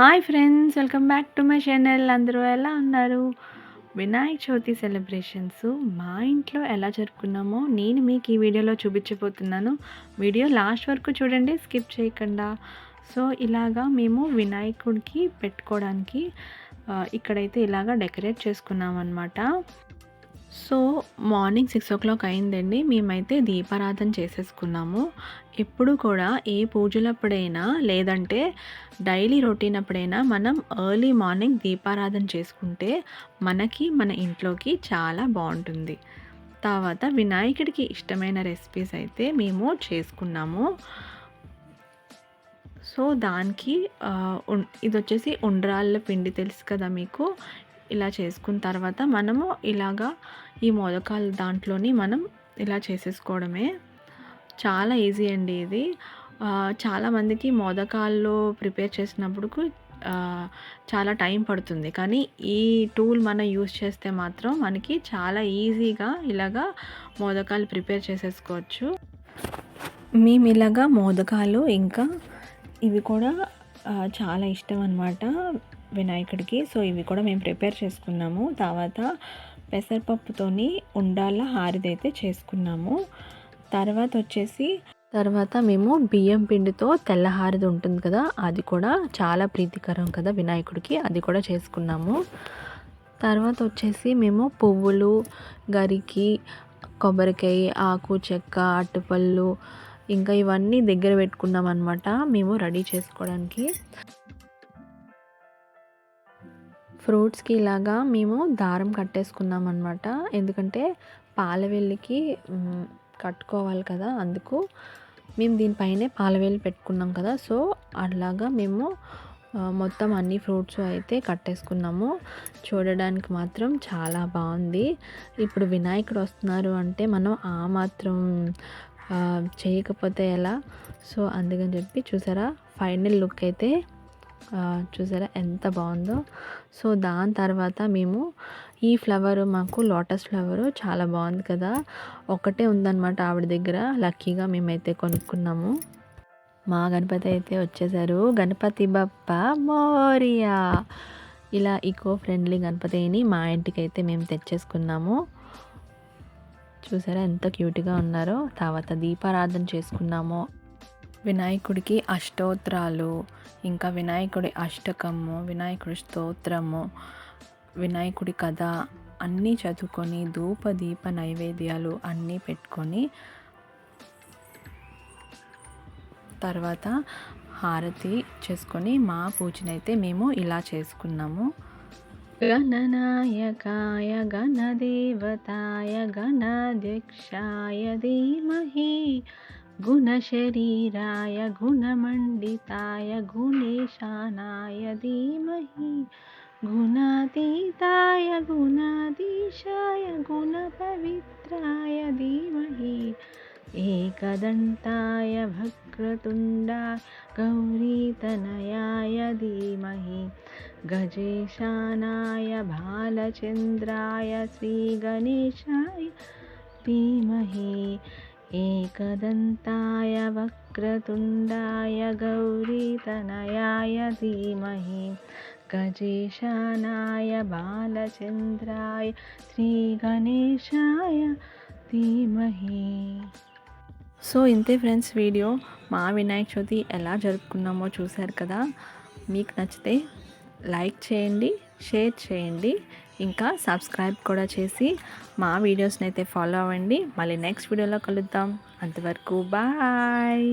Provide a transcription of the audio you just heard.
Hi friends, welcome back to my channel. అందరూ ఎలా ఉన్నారు? వినాయక చవితి సెలబ్రేషన్స్ మా ఇంట్లో ఎలా జరుపుకున్నామో నేను మీకు ఈ వీడియోలో చూపించబోతున్నాను. వీడియో లాస్ట్ వరకు చూడండి, స్కిప్ చేయకుండా. సో ఇలాగా మేము వినాయకుడికి పెట్టుకోవడానికి ఇక్కడైతే ఇలాగా డెకరేట్ చేసుకున్నాం అన్నమాట. సో మార్నింగ్ 6:00 అయిందండి. మేమైతే దీపారాధన చేసేసుకున్నాము. ఎప్పుడు కూడా ఏ పూజలప్పుడైనా లేదంటే డైలీ రొటీన్ అప్పుడైనా మనం ఎర్లీ మార్నింగ్ దీపారాధన చేసుకుంటే మనకి మన ఇంట్లోకి చాలా బాగుంటుంది. తర్వాత వినాయకుడికి ఇష్టమైన రెసిపీస్ అయితే మేము చేసుకున్నాము. సో దానికి ఇది వచ్చేసి ఉండ్రాళ్ళ పిండి తెలుసు కదా మీకు. ఇలా చేసుకున్న తర్వాత మనము ఇలాగా ఈ మోదకాలు దాంట్లోని మనం ఇలా చేసేసుకోవడమే. చాలా ఈజీ అండి ఇది. చాలామందికి మోదకాల్లో ప్రిపేర్ చేసినప్పుడు చాలా టైం పడుతుంది. కానీ ఈ టూల్ మనం యూస్ చేస్తే మాత్రం మనకి చాలా ఈజీగా ఇలాగా మోదకాలు ప్రిపేర్ చేసేసుకోవచ్చు. మేము ఇలాగా మోదకాలు ఇంకా ఇవి కూడా చాలా ఇష్టం అన్నమాట వినాయకుడికి. సో ఇవి కూడా మేము ప్రిపేర్ చేసుకున్నాము. తర్వాత పెసరపప్పుతోని ఉండాల హారిదైతే చేసుకున్నాము. తర్వాత మేము బియ్యం పిండితో తెల్లహారిది ఉంటుంది కదా, అది కూడా చాలా ప్రీతికరం కదా వినాయకుడికి, అది కూడా చేసుకున్నాము. తర్వాత వచ్చేసి మేము పువ్వులు, గరికి, కొబ్బరికాయ, ఆకు, చెక్క, అట్టుపళ్ళు ఇంకా ఇవన్నీ దగ్గర పెట్టుకున్నాం అన్నమాట మేము రెడీ చేసుకోవడానికి. ఫ్రూట్స్కి ఇలాగా మేము దారం కట్టేసుకున్నాం అన్నమాట. ఎందుకంటే పాలవెల్లికి కట్టుకోవాలి కదా, అందుకు మేము దీనిపైనే పాలవేలు పెట్టుకున్నాం కదా. సో అలాగా మేము మొత్తం అన్ని ఫ్రూట్స్ అయితే కట్టేసుకున్నాము. చూడడానికి మాత్రం చాలా బాగుంది. ఇప్పుడు వినాయకుడు వస్తున్నారు అంటే మనం ఆ మాత్రం చేయకపోతే ఎలా? సో అందుకని చెప్పి చూసారా ఫైనల్ లుక్ అయితే చూసారా ఎంత బాగుందో. సో దాని తర్వాత మేము ఈ ఫ్లవర్, మాకు లోటస్ ఫ్లవరు చాలా బాగుంది కదా, ఒకటే ఉందన్నమాట ఆవిడ దగ్గర. లక్కీగా మేమైతే కొనుక్కున్నాము. మా గణపతి అయితే వచ్చేసారు. గణపతి బప్ప మోరియా. ఇలా ఈకో ఫ్రెండ్లీ గణపతిని మా ఇంటికి అయితే మేము తెచ్చేసుకున్నాము. చూసారా ఎంత క్యూట్గా ఉన్నారో. తర్వాత దీపారాధన చేసుకున్నాము. వినాయకుడికి అష్టోత్తరాలు, ఇంకా వినాయకుడి అష్టకము, వినాయకుడి స్తోత్రము, వినాయకుడి కథ అన్నీ చదువుకొని ధూప దీప నైవేద్యాలు అన్నీ పెట్టుకొని తర్వాత హారతి చేసుకొని మా పూజనైతే మేము ఇలా చేసుకున్నాము. గణనాయకాయ గణదేవతాయ గణాధ్యక్షాయ ధీమహి గుణశరీరాయ గుణమండితాయ గుణేశానాయ ధీమహి గుణాతీతాయ గుణాధీశాయ గుణపవిత్రాయ ధీమహి ఏకదంతాయ వక్రతుండాయ గౌరీతనయాయ ధీమహి గజేశానాయ బాలచంద్రాయ శ్రీగణేశాయ ధీమహి ఏకదంతాయ వక్రతుండాయ గౌరీతనయాయ ధీమహి గజేశానాయ బాలచంద్రాయ శ్రీగణేశాయ ధీమహి. సో ఇంతే ఫ్రెండ్స్ వీడియో. మా వినాయక చవితి ఎలా జరుపుకున్నామో చూశారు కదా. మీకు నచ్చితే లైక్ చేయండి, షేర్ చేయండి, ఇంకా సబ్స్క్రైబ్ కూడా చేసి మా వీడియోస్ని అయితే ఫాలో అవ్వండి. మళ్ళీ నెక్స్ట్ వీడియోలో కలుద్దాం. అంతవరకు బాయ్.